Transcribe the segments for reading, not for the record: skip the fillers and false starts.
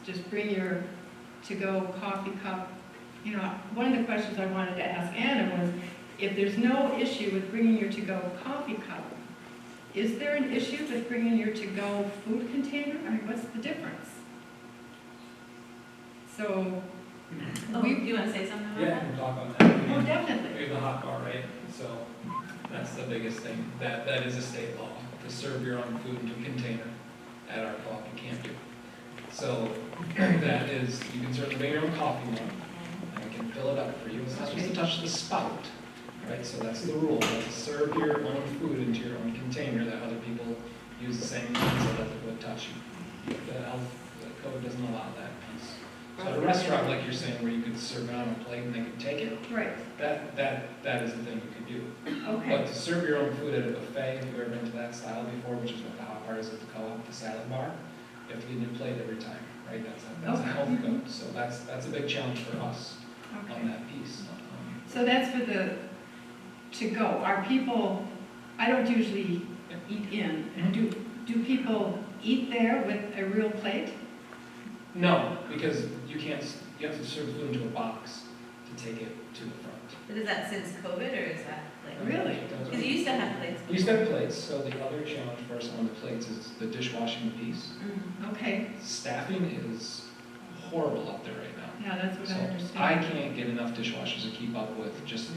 just bring your to-go coffee cup. You know, one of the questions I wanted to ask Anna was, if there's no issue with bringing your to-go coffee cup, is there an issue with bringing your to-go food container? I mean, what's the difference? So, Do you want to say something about Yeah, that? we can talk about that. oh, definitely. We have the hot bar, right? So that's the biggest thing. That is a state law, to serve your own food into a container at our co-op. You can't do. So that is, you can certainly bring your own coffee mug, and we can fill it up for you. It's not supposed to touch the spout, right? So that's the rule. To serve your own food into your own container that other people use the same thing so that it would touch you. The code doesn't allow that piece. So at a restaurant, like you're saying, where you could serve it on a plate and they could take it, Right, that is the thing you could do. okay. But to serve your own food at a buffet, if you've ever been to that style before, which is what the hot bar is at the co-op, the salad bar, you have to get a new plate every time, right? That's a health code. So that's a big challenge for us on Okay. that piece. So that's for the to-go. Are people, I don't usually eat in. Do people eat there with a real plate? No, because you can't, you have to serve food into a box to take it to the front. But is that since COVID, or is that like? Really? Because you used to have plates. We used to have plates, so the other challenge for us on the plates is the dishwashing piece. Okay, Staffing is horrible up there right now. yeah, that's what I So I understand. can't get enough dishwashers to keep up with just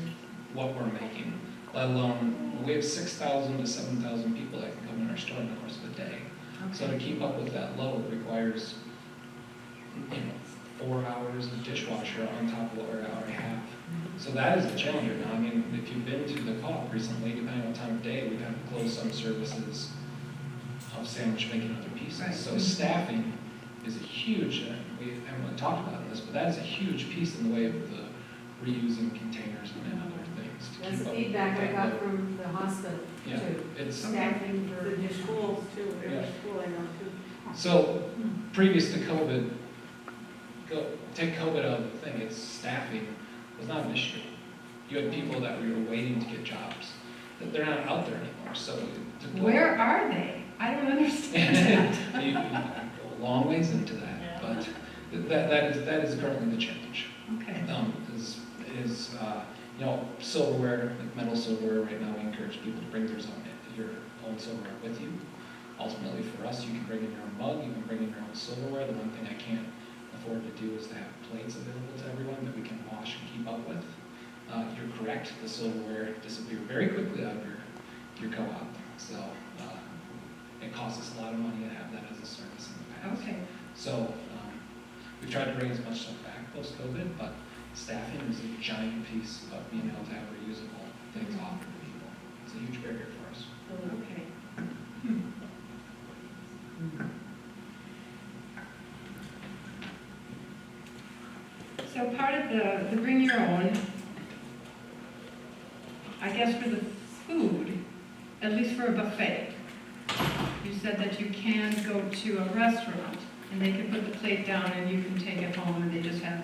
what we're making, let alone, we have 6,000 to 7,000 people that can come in our store in the course of a day. So to keep up with that load requires, 4 hours of dishwasher on top of what we already have. So that is the challenge right now. I mean, if you've been to the co-op recently, depending on time of day, we've had to close some services of sandwich making other pieces. Right. So staffing is a huge, we haven't really talked about this, but that is a huge piece in the way of the reusing containers and other things. To That's keep the up feedback I with got that load. from the hospital Yeah, too. it's, Staffing for The schools too, Yeah. every school I know too. so previous to COVID, take COVID out of the thing, it's staffing was not an issue. You had people that were waiting to get jobs, that they're not out there anymore, so to put. Where are they? I don't understand that. You go a long ways into that, Yeah. but that is currently the challenge. Okay, Is silverware, like metal silverware, right now we encourage people to bring your own silverware with you. Ultimately for us, you can bring in your own mug, you can bring in your own silverware. The one thing I can't afford to do is to have plates available to everyone that we can wash and keep up with. You're correct, the silverware disappeared very quickly out of your co-op, so it costs us a lot of money to have that as a service in the past. okay. So we've tried to bring as much stuff back post-COVID, but staffing is a giant piece of being able to have reusable things offered to people. It's a huge barrier for us. Okay. So part of the bring your own, I guess for the food, at least for a buffet, you said that you can go to a restaurant and they can put the plate down and you can take it home and they just have,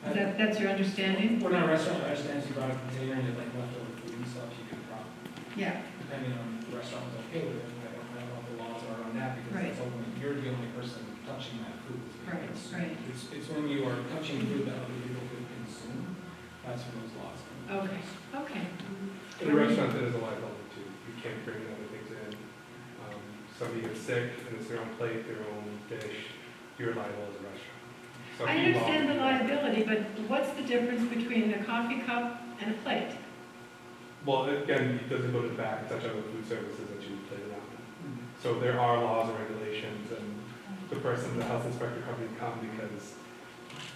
that's your understanding? We're not a restaurant, I understand if you brought a container and you like leftover food and stuff, you could probably, Yeah, depending on the restaurant is okay with it. I don't know what the laws are on that because Right. it's only, you're the only person touching that food. Right, right. It's when you are touching food that other people could consume, that's when those laws come. okay, okay. In a restaurant, that is a liability too. You can't bring other things in. Somebody gets sick and it's their own plate, their own dish, you're liable as a restaurant. So I if you understand the volunteer- liability, but what's the difference between a coffee cup and a plate? Well, again, it doesn't go to the back, it's such other food services that you play around. So there are laws and regulations, and the person, the health inspector company come because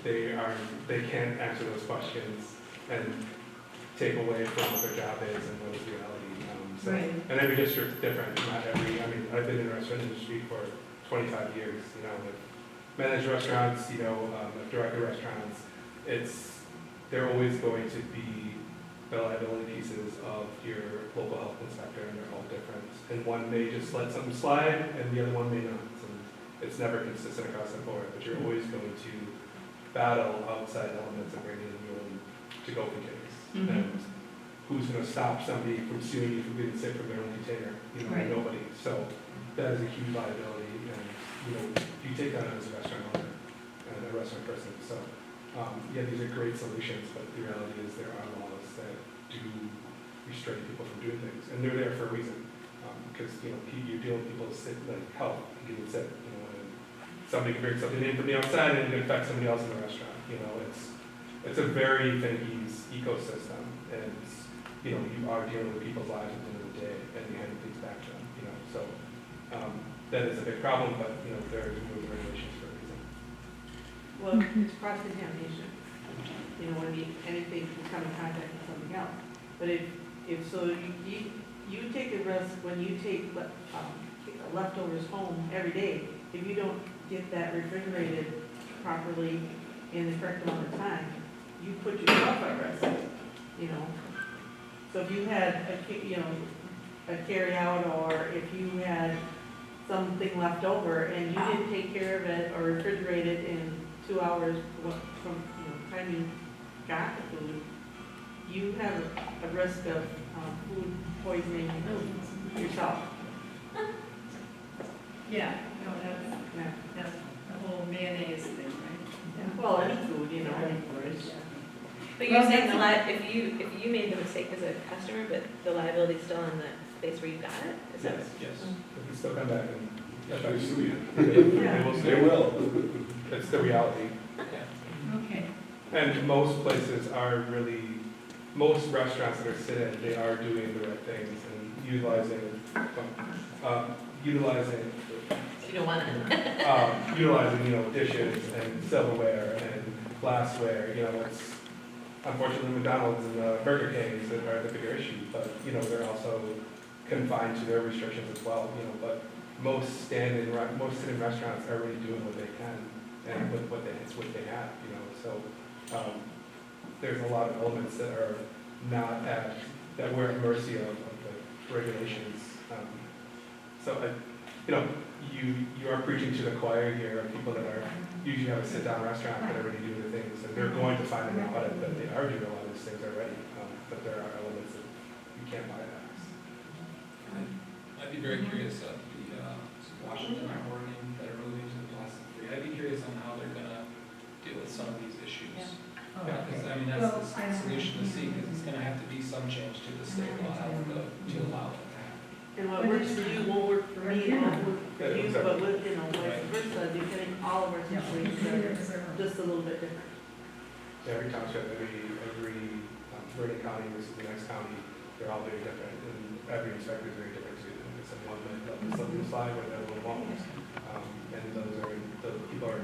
they can't answer those questions and take away from what their job is and what is reality. Right. And every district's different, not every, I've been in the restaurant industry for 25 years, with managed restaurants, with director restaurants, they're always going to be the liability pieces of your local health inspector, and they're all different. And one may just let something slide, and the other one may not. And it's never consistent across the board, but you're always going to battle outside elements of bringing in your own to-go containers. Mhm. And who's going to stop somebody from suing you for getting sick from their own container? Right. Nobody. So that is a huge liability, and you take that as a restaurant owner and a restaurant person. So, yeah, these are great solutions, but the reality is there are laws that do restrain people from doing things, and they're there for a reason. Because, you're dealing with people's health, getting sick, and somebody can bring something in from the outside and it can affect somebody else in the restaurant. It's a very finicky ecosystem, and you are dealing with people's lives at the end of the day, and you hand things back to them. So that is a big problem, but there are rules and regulations for a reason. Well, it's cross contamination. When anything can come in contact with something else. But if so, you take a risk when you take leftovers home every day. If you don't get that refrigerated properly in the correct amount of time, you put yourself at risk. So if you had a carry out, or if you had something left over and you didn't take care of it or refrigerate it in 2 hours from time you got the food, you have a risk of food poisoning yourself. Yeah, no, Yeah. that's the whole mayonnaise thing, right? Well, any food, But you're Well, saying that's- if you made the mistake as a customer, but the liability's still in the place where you got it? Is that? Yes. They can still come back and Yeah, they sue you. they will They stay. will. It's the reality. Okay, And most places are most restaurants that are sit-in, they are doing the right things and utilizing, You don't want it. dishes and silverware and glassware. It's unfortunately McDonald's and Burger Kings that are the bigger issue, but they're also confined to their restrictions as well. But most sit-in restaurants are already doing what they can and with what they have. So there's a lot of elements that are not that we're at mercy of the regulations. You are preaching to the choir here of people that are usually have a sit-down restaurant that already do the things, and they're going to find an audit that they are doing a lot of these things already. But there are elements that you can't bypass. I'd be very curious of the Washington and Oregon that are moving to the plastic free. I'd be curious on how they're gonna deal with some of these issues. Because, that's the solution to see, because it's gonna have to be some change to the state law to allow it to happen. And what works for you won't work for me, it won't work for you, but vice versa, depending, all of our situations are just a little bit different. Every township, every Vernon County versus the next county, they're all very different, and every inspector is very different too. It's a one minute, something slide, or another one won't. And those people are,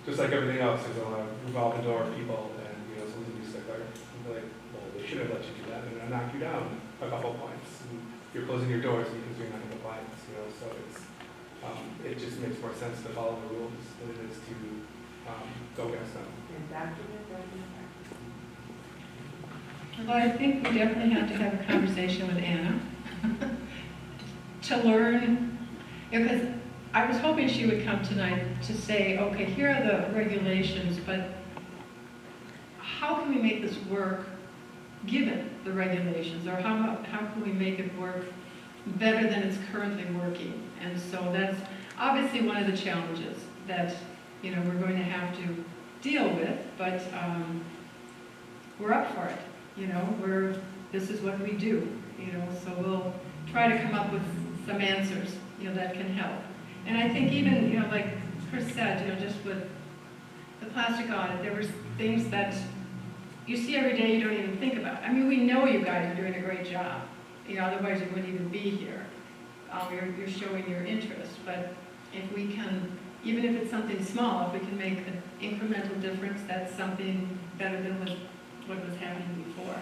just like everything else, there's a lot of revolving door of people, and something you stickler, like, well, they should have let you do that, and I knock you down a couple points. And you're closing your doors because you're not in compliance, so it just makes more sense to follow the rules than it is to go against them. And document. well, I think we definitely have to have a conversation with Anna to learn, because I was hoping she would come tonight to say, okay, here are the regulations, but how can we make this work given the regulations, or how can we make it work better than it's currently working? And so that's obviously one of the challenges that we're going to have to deal with, but we're up for it. This is what we do. So we'll try to come up with some answers that can help. And I think even like Chris said, just with the plastic audit, there were things that you see every day you don't even think about. I mean, we know you guys are doing a great job. Otherwise you wouldn't even be here. You're showing your interest. But if we can, even if it's something small, if we can make an incremental difference, that's something better than what was happening before.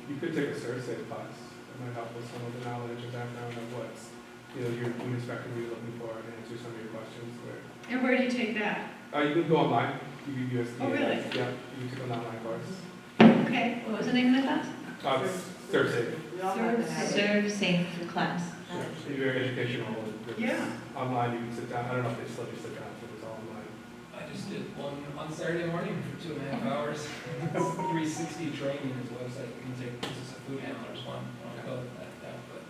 You could take a Cersei class. That might help with some of the knowledge and background of what's your food inspector really looking for and answer some of your questions. And where do you take that? You can go online. You can USDA. Oh, really? Yeah, you can take an online course. Okay. What was the name of the class? It's Cersei. We all have to have it. Serve Safe class. It's very educational. It's Yeah. online, you can sit down. I don't know if they still let you sit down, so it's all online. I just did one on Saturday morning for 2.5 hours. It's 360 training is a website you can take. This is a food handlers one. I don't know that, but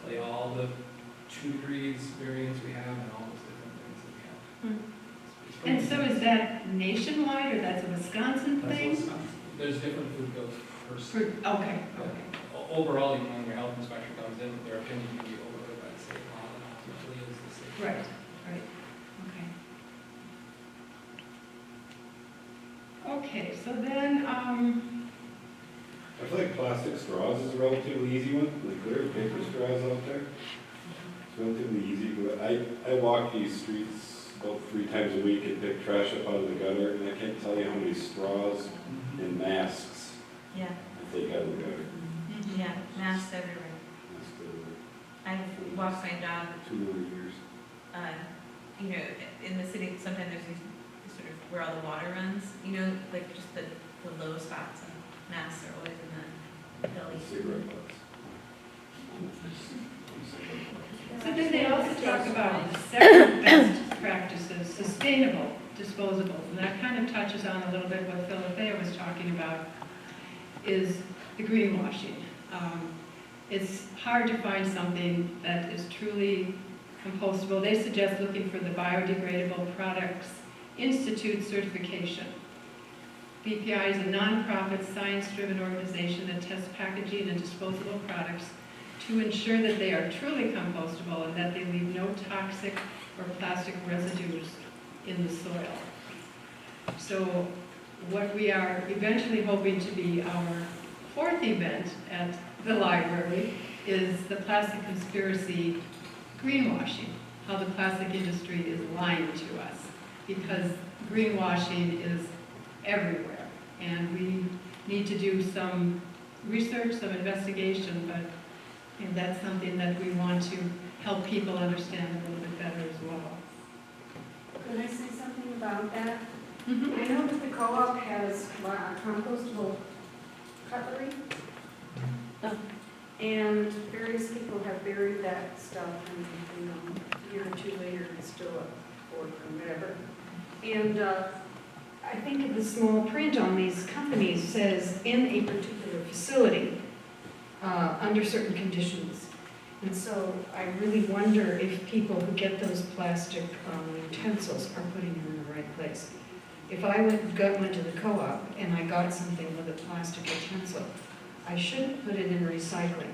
play all the 2 degrees variants we have and all those different things. And so is that nationwide, or that's a Wisconsin That's thing? Wisconsin. There's different food codes per state. Okay. Overall, even when your health inspector comes in, their opinion can be overruled by the state law, and ultimately is the state. Right, okay. Okay, so then, I feel like plastic straws is a relatively easy one, like there are paper straws out there. It's relatively easy, but I walk these streets about 3 times a week and pick trash up out of the gutter, and I can't tell you how many straws and masks Yeah, I take out of the gutter. yeah, masks everywhere. That's the I've walked my dog, 2 million years. you know, in the city, sometimes there's these sort of where all the water runs, you know, like just the low spots, and masks are always in the belly. Cigarette butts. so then they also talk about several best practices, sustainable disposables, and that kind of touches on a little bit what Philothea was talking about, is the greenwashing. It's hard to find something that is truly compostable. They suggest looking for the Biodegradable Products Institute certification. BPI is a nonprofit, science-driven organization that tests packaging and disposable products to ensure that they are truly compostable and that they leave no toxic or plastic residues in the soil. So what we are eventually hoping to be our 4th event at the library is the plastic conspiracy greenwashing, how the plastic industry is lying to us, because greenwashing is everywhere, and we need to do some research, some investigation, but that's something that we want to help people understand a little bit better as well. Could I say something about that? Mhm. I know that the co-op has compostable cutlery. And various people have buried that stuff and, a year or 2 later, it's still a fork or whatever. And I think the small print on these companies says in a particular facility, under certain conditions. And so I really wonder if people who get those plastic utensils are putting them in the right place. If I went to the co-op and I got something with a plastic utensil, I shouldn't put it in recycling.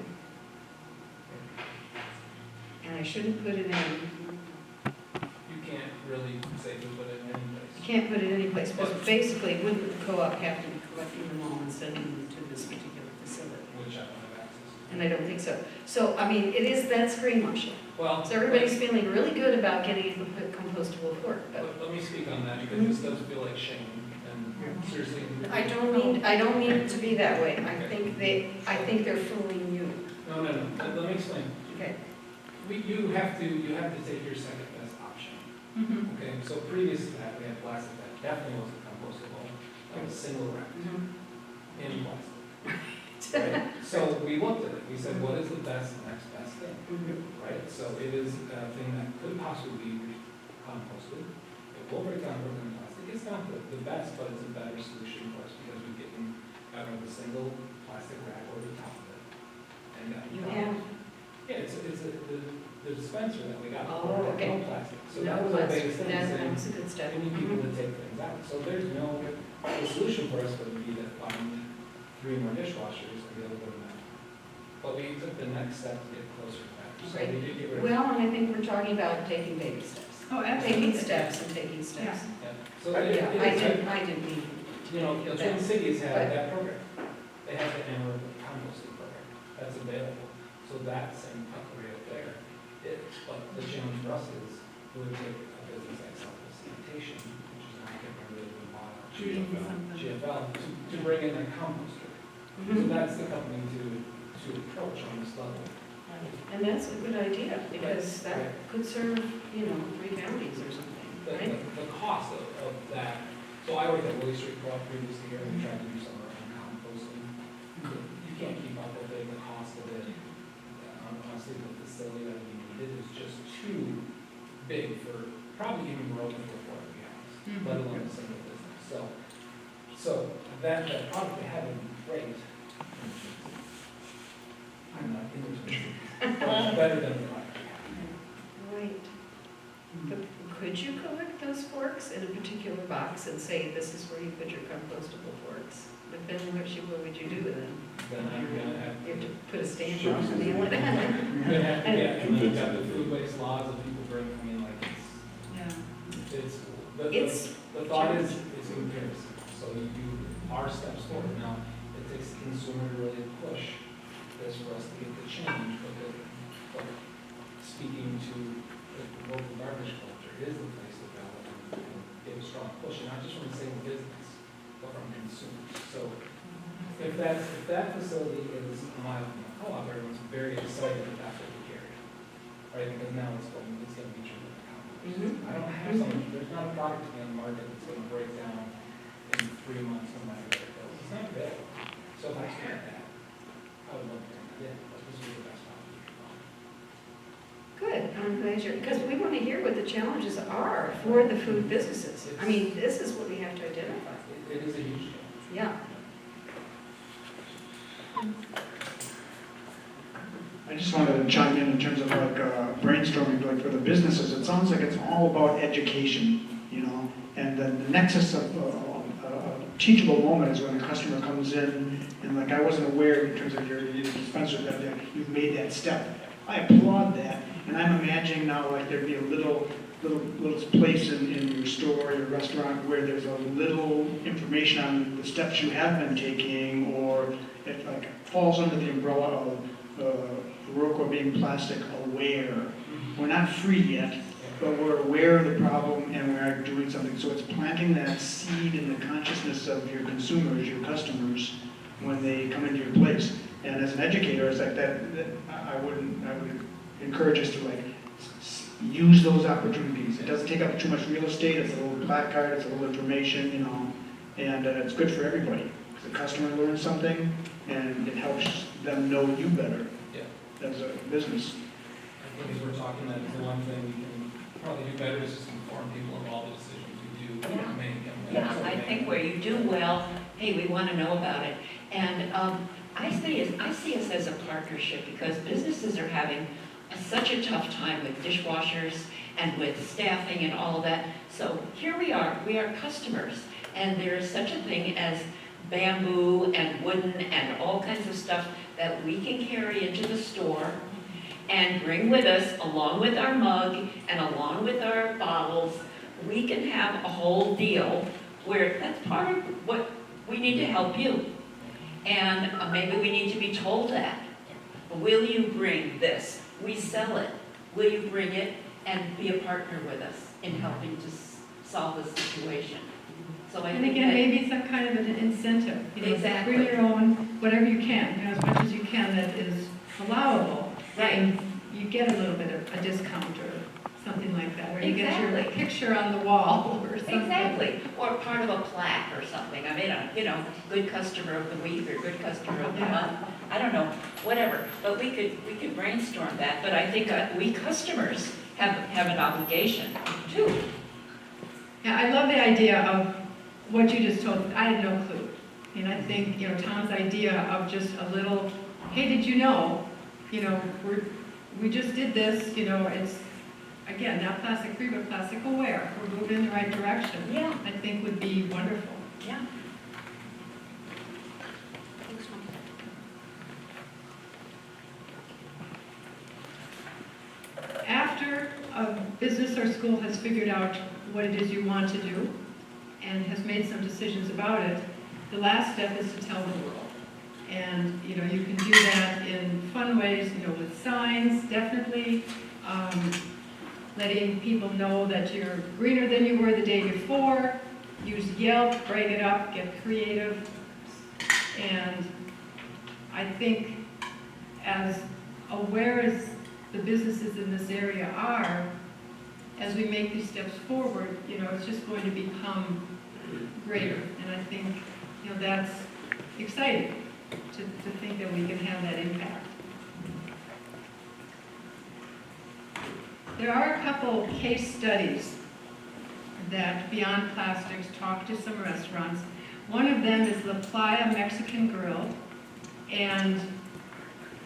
And I shouldn't put it in, You can't really safely put it in any you place. can't put it any place, because basically, wouldn't the co-op have to be collecting them all and sending them to this particular facility? Which I don't have access to. And I don't think so. So, I mean, that's greenwashing. Well, So everybody's feeling really good about getting a compostable fork, but let me speak on that, because this does feel like shame, and seriously. I don't mean it to be that way. I think they're fooling you. No, let me explain. Okay. You have to take your second best option. Mhm. Okay, so previous to that, we had plastic that definitely wasn't compostable, that was single wrapped in plastic. Right? So we looked at it, we said, what is the next best thing? Right? So it is a thing that could possibly be composted. It will break down broken plastic. It's not the best, but it's a better solution for us, because we're getting out of a single plastic wrap over the top of it. And You have. yeah, it's the dispenser that we got. Oh, okay. No plastic. So No, that was our biggest thing, that's saying, a good step. we need people to take things out. So there's the solution for us would be to find 3 more dishwashers and be able to go to that. But we took the next step to get closer to that. So Right. we did get rid of. Well, and I think we're talking about taking baby steps. Oh, Taking absolutely. steps and taking steps. Yeah. So Yeah, I didn't mean. you know, the Twin that. Cities have But- that program. They have the anaerobic composting program. That's available. So that same cutlery up there, but the challenge for us is, we would take a business like Sanitation, which is now, I can't remember the model, GFL, to bring in a composter. So that's the company to approach on this level. And that's a good idea, because that could serve, 3 counties or something, right? The cost of that, so I worked at Willie Street Co-op previously here, and we tried to do some of our own composting. You can't keep up with it, the cost of it. Honestly, the facility that we needed is just too big for, probably even growing for 4 gallons, let alone a single business. So that product they have would be great. I'm not in the better than the product we have. Right. But could you collect those forks in a particular box and say, this is where you put your compostable forks? But then what would you do with them? Then I'm gonna have, You have to put a stamp Sure. on it. I'm gonna have to get, and then we've got the food waste laws that people bring, I mean, like, the thought is, it's comparison. So our steps forward. Now, it takes the consumer to really push this for us to get the change, but speaking to the local garbage collector is the place to go and get a strong push, and not just from the same business, but from consumers. So if that facility is a mile from the co-op, everyone's very excited that that's what we carry, right? Because now it's going to be true. I don't have something, there's not a product to be on the market that's going to break down in 3 months no matter what it goes. It's not available. So if I had that, I would love to bring that in, but this is the best option. Good, I'm glad you're, because we want to hear what the challenges are for the food businesses. I mean, this is what we have to identify. It is a huge challenge. Yeah. I just wanted to chime in terms of like brainstorming, like for the businesses. It sounds like it's all about education, you know, and then the nexus of a teachable moment is when a customer comes in and like I wasn't aware in terms of your dispenser that you've made that step. I applaud that, and I'm imagining now like there'd be a little place in your store, your restaurant, where there's a little information on the steps you have been taking, or it like falls under the umbrella of Viroqua being plastic aware. We're not free yet, but we're aware of the problem and we are doing something. So it's planting that seed in the consciousness of your consumers, your customers, when they come into your place. And as an educator, it's like that I would encourage us to like use those opportunities. It doesn't take up too much real estate. It's a little placard, it's a little information, you know, and it's good for everybody. The customer learns something, and it helps them know you better as a business. I think as we're talking, that is the one thing we can probably do better is just inform people of all the decisions we do make. Yeah, I think where you do well, hey, we want to know about it. And I see us as a partnership because businesses are having such a tough time with dishwashers and with staffing and all of that. So here we are customers, and there is such a thing as bamboo and wooden and all kinds of stuff that we can carry into the store and bring with us along with our mug and along with our bottles. We can have a whole deal where that's part of what we need to help you. And maybe we need to be told that. Will you bring this? We sell it. Will you bring it and be a partner with us in helping to solve the situation? So I And think again, that maybe some kind of an incentive, you know, Exactly. bring your own, whatever you can, you know, as much as you can that is allowable. Right. And you get a little bit of a discount or something like that, or you get your Exactly. picture on the wall or something. Exactly, or part of a plaque or something. I mean, you know, good customer of the week or good customer of the Yeah. month. I don't know, whatever. But we could brainstorm that. But I think we customers have an obligation too. Yeah, I love the idea of what you just told. I had no clue. And I think, you know, Tom's idea of just a little, hey, did you know, we just did this, you know, it's, again, not plastic free, but plastic aware. We're moving in the right direction. Yeah. I think would be wonderful. Yeah. After a business or school has figured out what it is you want to do and has made some decisions about it, the last step is to tell the world. And, you know, you can do that in fun ways, you know, with signs, definitely, letting people know that you're greener than you were the day before. Use Yelp, break it up, get creative. And I think as aware as the businesses in this area are, as we make these steps forward, you know, it's just going to become greater. And I think, you know, that's exciting to think that we can have that impact. There are a couple case studies that Beyond Plastics talked to some restaurants. One of them is La Playa Mexican Grill, and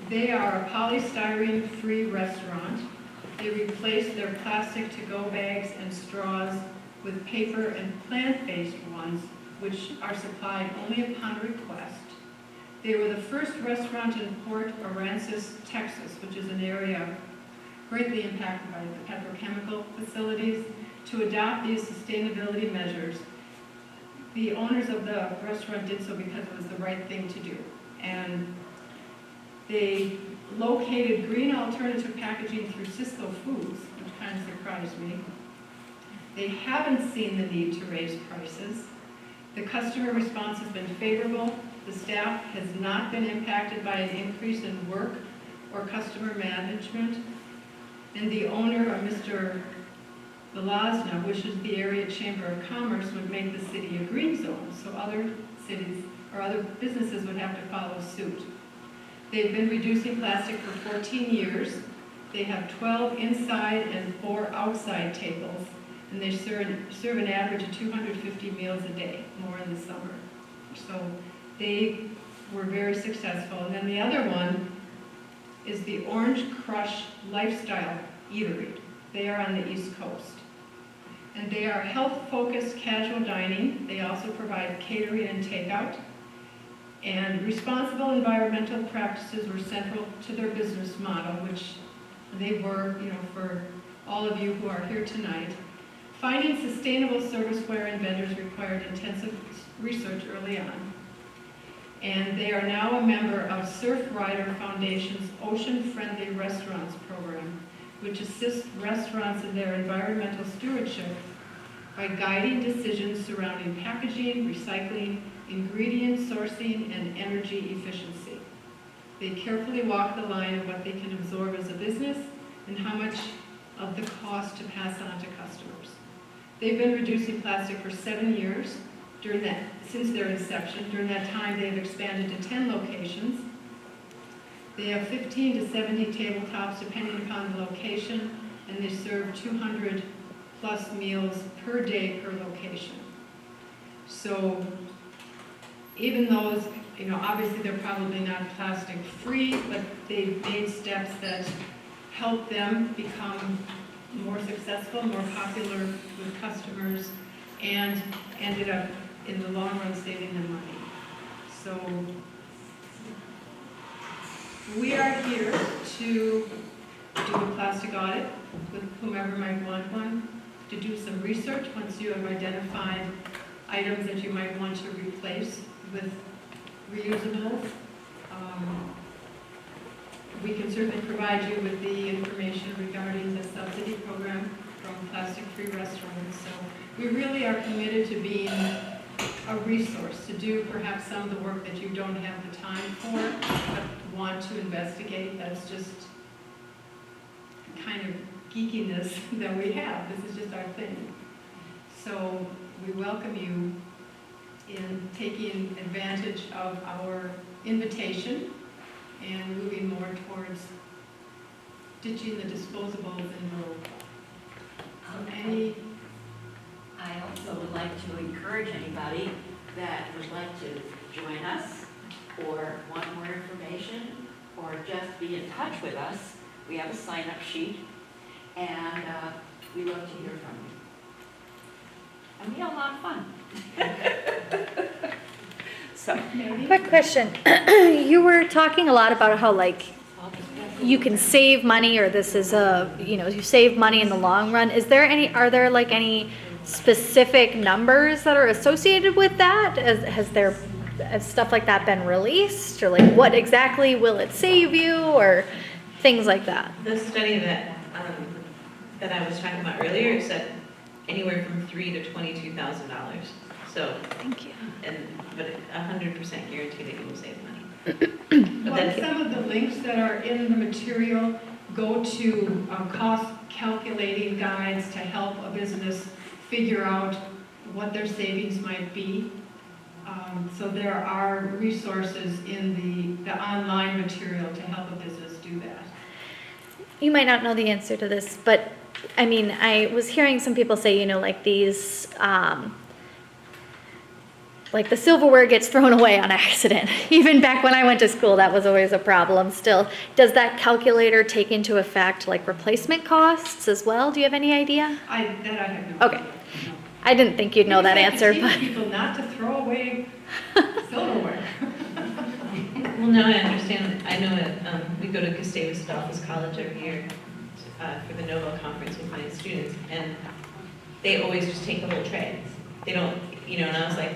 they are a polystyrene-free restaurant. They replace their plastic to-go bags and straws with paper and plant-based ones, which are supplied only upon request. They were the first restaurant in Port Aransas, Texas, which is an area greatly impacted by the petrochemical facilities, to adopt these sustainability measures. The owners of the restaurant did so because it was the right thing to do. And they located green alternative packaging through Cisco Foods, which kind of surprised me. They haven't seen the need to raise prices. The customer response has been favorable. The staff has not been impacted by an increase in work or customer management. And the owner, Mr. Velazna, wishes the area Chamber of Commerce would make the city a green zone, so other cities or other businesses would have to follow suit. They've been reducing plastic for 14 years. They have 12 inside and 4 outside tables, and they serve an average of 250 meals a day, more in the summer. So they were very successful. And then the other one is the Orange Crush Lifestyle Eatery. They are on the East Coast. And they are health-focused casual dining. They also provide catering and takeout. And responsible environmental practices were central to their business model, which they were, for all of you who are here tonight. Finding sustainable serviceware and vendors required intensive research early on. And they are now a member of Surfrider Foundation's Ocean Friendly Restaurants program, which assists restaurants in their environmental stewardship by guiding decisions surrounding packaging, recycling, ingredient sourcing, and energy efficiency. They carefully walk the line of what they can absorb as a business and how much of the cost to pass on to customers. They've been reducing plastic for 7 years. Since their inception. During that time, they've expanded to 10 locations. They have 15 to 70 tabletops, depending upon the location, and they serve 200 plus meals per day per location. So even those, obviously they're probably not plastic free, but they've made steps that help them become more successful, more popular with customers, and ended up in the long run saving them money. So we are here to do a plastic audit with whomever might want one, to do some research once you have identified items that you might want to replace with reusables. We can certainly provide you with the information regarding the subsidy program from plastic-free restaurants. So we really are committed to being a resource to do perhaps some of the work that you don't have the time for, but want to investigate. That's just kind of geekiness that we have. This is just our thing. So we welcome you in taking advantage of our invitation and moving more towards ditching the disposables in Viroqua. I also would like to encourage anybody that would like to join us or want more information or just be in touch with us. We have a sign-up sheet, and we love to hear from you. And we have a lot of fun. So, Quick question. You were talking a lot about how you can save money, or this is you save money in the long run. Are there any specific numbers that are associated with that? Has stuff like that been released, or what exactly will it save you, or things like that? The study that I was talking about earlier said anywhere from $3,000 to $22,000. So, Thank you. But 100% guarantee that you will save money. Well, some of the links that are in the material go to cost calculating guides to help a business figure out what their savings might be. So there are resources in the online material to help a business do that. You might not know the answer to this, but I was hearing some people say, these, the silverware gets thrown away on accident. Even back when I went to school, that was always a problem still. Does that calculator take into effect replacement costs as well? Do you have any idea? I have no Okay. idea. No. I didn't think you'd know that We answer, just have to but. teach people not to throw away silverware. Well, now I understand, I know we go to Gustavus Adolphus College every year for the Nobel Conference with my students, and they always just take the whole tray. They don't, and I was like,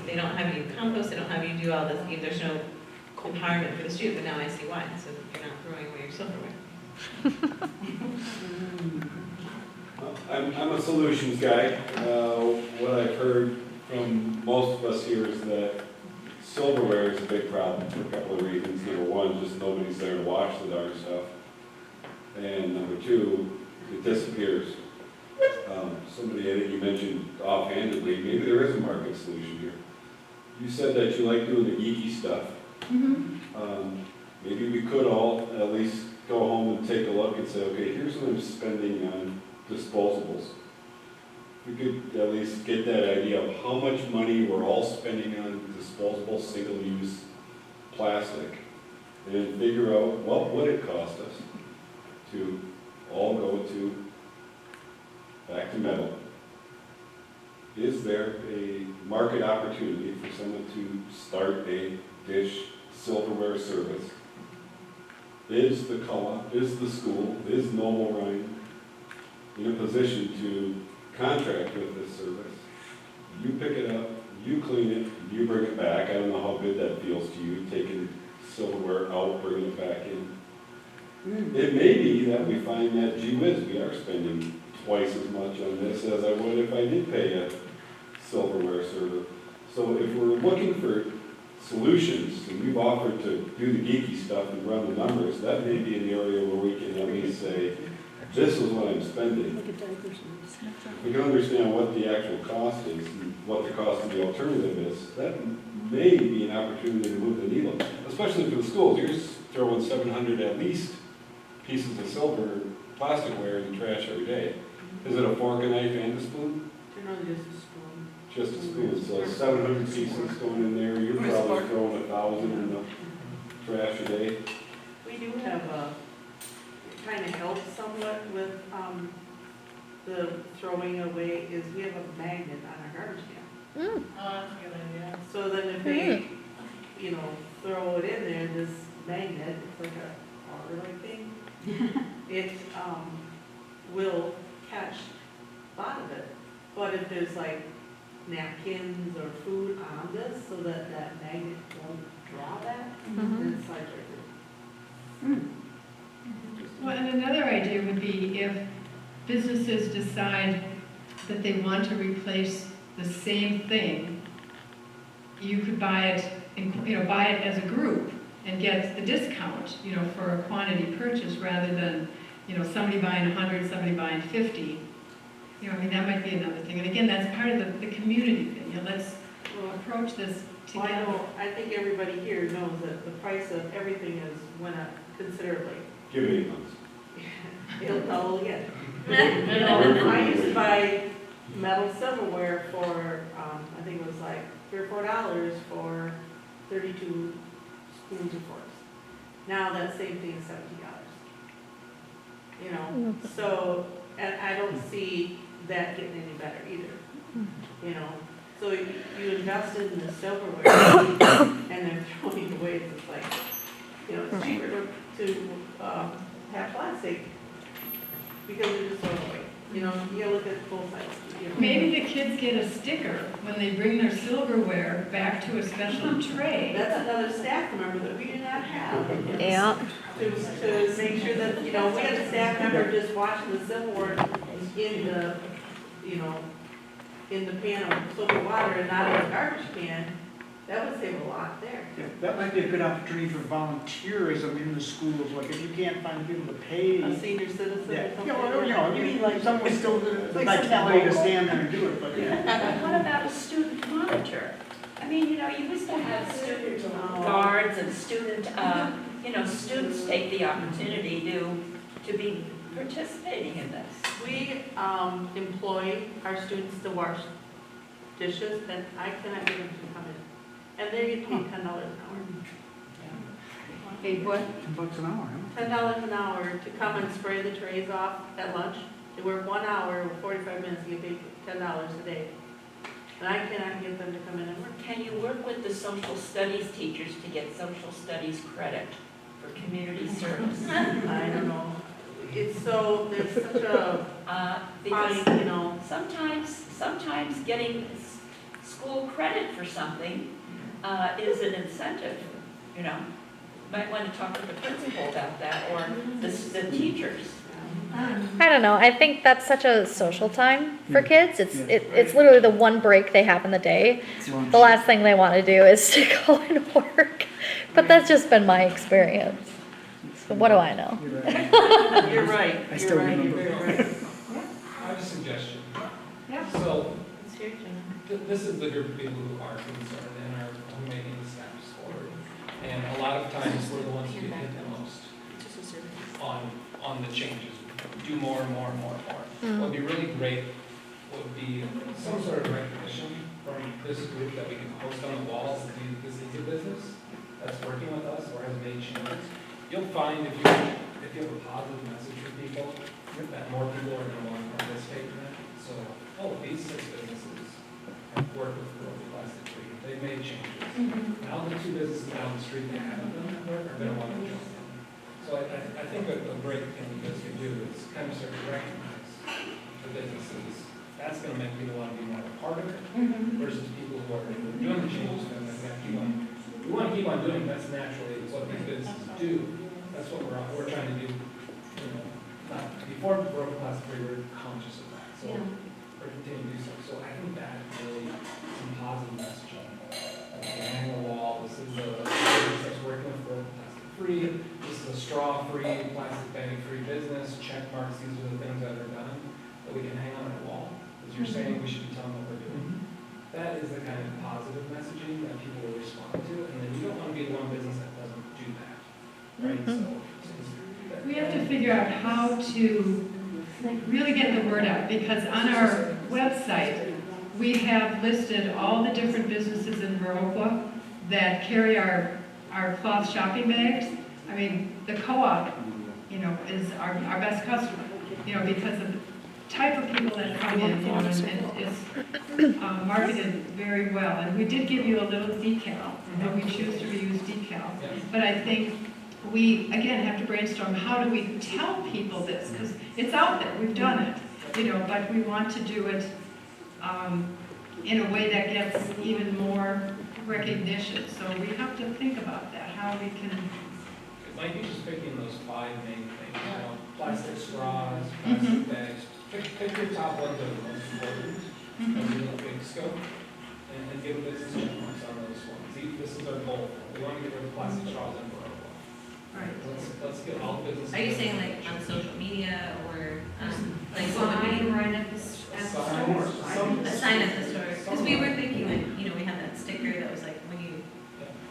they don't have you compost, they don't have you do all this, there's no empowerment for the student, but now I see why, so you're not throwing away your silverware. I'm a solutions guy. What I've heard from most of us here is that silverware is a big problem for a couple of reasons. Number one, just nobody's there to wash the darn stuff. And number two, it disappears. Somebody, I think you mentioned offhandedly, maybe there is a market solution here. You said that you like doing the geeky stuff. Maybe we could all at least go home and take a look and say, okay, here's what I'm spending on disposables. We could at least get that idea of how much money we're all spending on disposable, single-use plastic, and then figure out what would it cost us to all go to back to metal. Is there a market opportunity for someone to start a dish silverware service? Is the co-op, is the school, is Noble Ryan in a position to contract with this service? You pick it up, you clean it, you bring it back. I don't know how good that feels to you, taking silverware out, bringing it back in. It may be that we find that, gee whiz, we are spending twice as much on this as I would if I did pay a silverware service. So if we're looking for solutions, and we've offered to do the geeky stuff and run the numbers, that may be an area where we can at least say, this is what I'm spending. We can understand what the actual cost is and what the cost of the alternative is. That may be an opportunity to move the needle, especially for the schools. You're just throwing 700 at least pieces of silver, plasticware in the trash every day. Is it a fork, a knife, and a spoon? Generally just a spoon. Just a spoon. So 700 pieces going in there. You're probably throwing 1,000 in the trash a day. We do have kind of help somewhat with the throwing away is we have a magnet on our garbage can. Mm. Oh, that's a good idea. So then if they, throw it in there, this magnet, it's like a powder-like thing, it will catch a lot of it. But if there's like napkins or food on this, so that that magnet won't draw that, then it's like right Well, and another idea would be if businesses decide that they want to replace the same thing, you could buy it, buy it as a group and get the discount, for a quantity purchase rather than, somebody buying 100, somebody buying 50. That might be another thing. And again, that's part of the community thing. Let's approach this Well, together. I think everybody here knows that the price of everything has went up considerably. Give me 8 months. It'll double again. I used to buy metal silverware for, I think it was like $3 or $4 for 32 spoons or forks. Now that same thing is $70. So, and I don't see that getting any better either. So you invest in the silverware and they're throwing it away, it's just like, it's cheaper to have plastic because they're just throwing away. You gotta look at both sides. Maybe the kids get a sticker when they bring their silverware back to a special tray. That's another staff member that we do not have. Yeah. To make sure that, we had a staff member just washing the silverware in the, in the pan of soapy water and not in the garbage can. That would save a lot there. Yeah, that might be a good opportunity for volunteerism in the schools, like if you can't find people to pay. A senior citizen or Yeah, something. you mean like someone still the vitality to stand there and do it, but yeah. What about a student monitor? You used to have student guards and student, students take the opportunity to be participating in this. We employ our students to wash dishes, and I cannot get them to come in. And they get paid $10 an hour. Hey, what? $10 an hour, huh? $10 an hour to come and spray the trays off at lunch. They work 1 hour, 45 minutes, you get paid $10 a day. and I cannot get them to come in and work. Can you work with the social studies teachers to get social studies credit for community service? I don't know. It's so, there's such a Because fight, you know. sometimes getting school credit for something is an incentive, you know? Might want to talk to the principal about that, or the teachers. I don't know. I think that's such a social time for kids. It's literally the one break they have in the day. The last thing they want to do is to go and work. But that's just been my experience. So what do I know? You're right. I still You're right. remember. You're very right. I have a suggestion. Yeah. So, It's here, Jim. this is the group of people who are concerned and are making the steps forward. And a lot of times, we're the ones who get hit the most on the changes. Do more and more and more and more. What would be really great would be some sort of recognition from this group that we can post on the walls that this is a business that's working with us or has made changes. You'll find if you have a positive message for people, that more people are going to want to participate in that. So, these 6 businesses have worked with Viroqua Plastic Free. They've made changes. Now the 2 businesses down the street that haven't done that work are going to want to jump in. So I think a great thing you guys can do is kind of start to recognize the businesses. That's going to make people want to be more a part of it versus people who are doing the changes and they're going to keep on. We want to keep on doing it. That's naturally what these businesses do. That's what we're trying to do. You know, before Viroqua Plastic Free, we're conscious of that. So we're continuing to do so. So I think that really some positive messaging. Hang on the wall. This is a business that's working with Viroqua Plastic Free. This is a straw-free, plastic bag-free business. Check marks. These are the things that are done that we can hang on our wall. As you're saying, we should be telling what we're doing. That is the kind of positive messaging that people will respond to. And then you don't want to be the one business that doesn't do that. Right? So We have to figure out how to really get the word out, because on our website, we have listed all the different businesses in Viroqua that carry our cloth shopping bags. I mean, the co-op, you know, is our best customer, you know, because of the type of people that come in, you know, and it's marketed very well. And we did give you a little decal, and we choose to reuse decal. But I think we, again, have to brainstorm, how do we tell people this? Because it's out there, we've done it, you know, but we want to do it in a way that gets even more recognition. So we have to think about that, how we can. it might be just picking those 5 main things. You know, plastic straws, plastic bags. Pick your top ones that are the most important as you look big scope, and give a business check marks on those ones. This is our goal. We want to get rid of plastic straws in Viroqua. Right. Let's get all businesses. Are you saying like on social media or like what would be? Right at the store. A sign at the store, because we were thinking like, you know, we had that sticker that was like, when you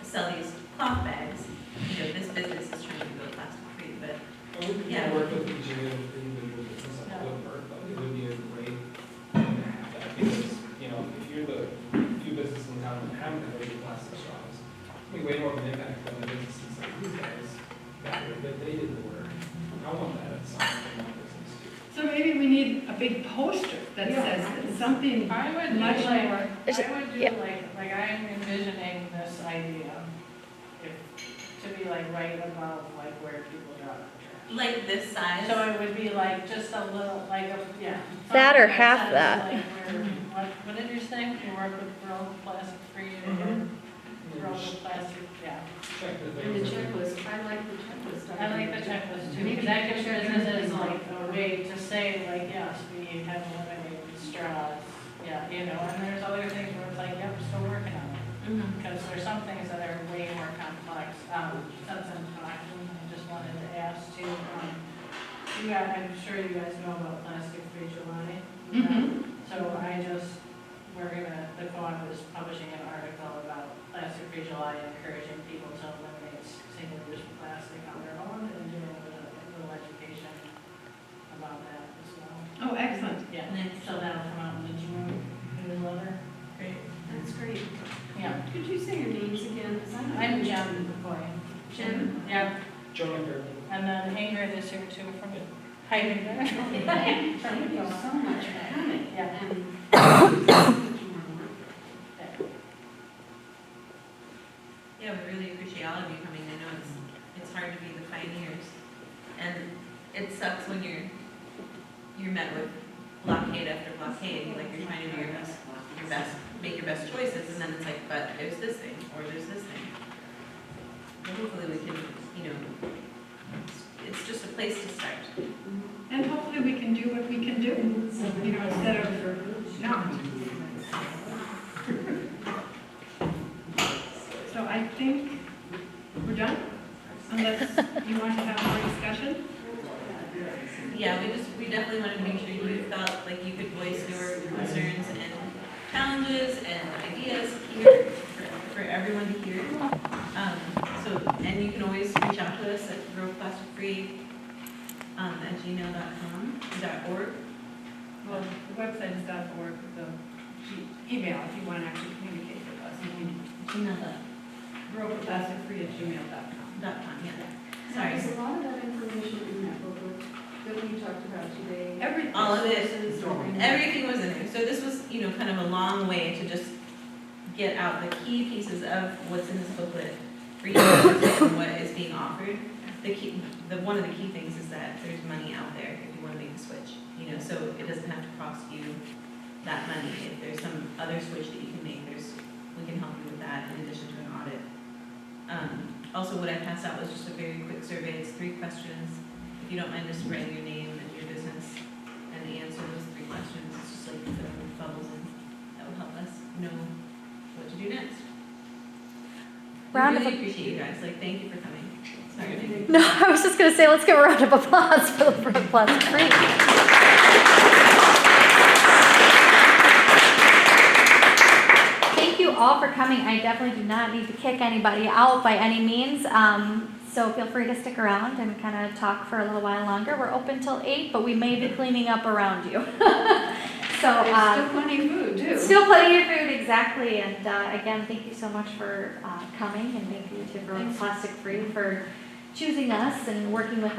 sell these cloth bags, you know, this business is trying to go plastic free, but We yeah. can work with each individual business that would work, but it would be a great thing to have that, because, you know, if you're the few businesses in town that haven't converted to plastic straws, we way more of an impact on the businesses like these guys that they did the work. I want that at some point in my business too. So maybe we need a big poster that says that, something I would do much like, more. I would do like I'm envisioning this idea, to be like right above like where people drop the trash. Like this size? So it would be like just a little, like a, yeah. That or something half says, that. Like what did you say? You work with Viroqua Plastic Free and Viroqua Plastic, yeah. Check the And the things. checklist, I like the checklist. I like the checklist too, because that gives businesses like a way to say like, yes, we have eliminated straws. Yeah, you know, and there's other things where it's like, yep, we're still working on it. Because there's some things that are way more complex. Since I'm talking, I just wanted to ask too, I'm sure you guys know about Plastic Free July. So the co-op is publishing an article about Plastic Free July, encouraging people to eliminate single-use plastic on their own and doing a little education about that as well. Oh, excellent. Yeah, so that'll come out in the June newsletter. Great. That's great. Yeah. Could you say your names again? 'Cause I'm Jen McCoy. Jen? Yeah, Jonah Fairley. and then Ingrid is here too from hiding there. Thank you so much for coming. Yeah. And so much more work. you know, instead of not. So I think we're done, unless you want to have more discussion. Yeah, we definitely wanted to make sure you felt like you could voice your concerns and challenges and ideas here for everyone to hear. And you can always reach out to us at growplasticfree at gmail.com.org. Well, the website is .org, the email, if you want to actually communicate with us. Gmail.com. Yeah. Sorry. There's a lot of that information in that booklet that we talked about today. All of it. Everything. Everything was in there. So this was, kind of a long way to just get out the key pieces of what's in this booklet for you to understand what is being offered. One of the key things is that there's money out there if you want to make a switch, so it doesn't have to cost you that money. If there's some other switch that you can make, we can help you with that in addition to an audit. Also, what I passed out was just a very quick survey. It's 3 questions. If you don't mind just writing your name and your business and the answer to those 3 questions, it's just like filling bubbles in. That will help us know what to do next. Round I of really appreciate you guys. Thank you for coming. Sorry, thank you. No, I was just gonna say, let's give a round of applause for the Plastc. Thank you all for coming. I definitely do not need to kick anybody out by any means. So feel free to stick around and kind of talk for a little while longer. We're open till 8, but we may be cleaning up around you. So There's still plenty of food, too. still plenty of food, exactly. And again, thank you so much for coming, and thank you to Plastc for choosing us and working with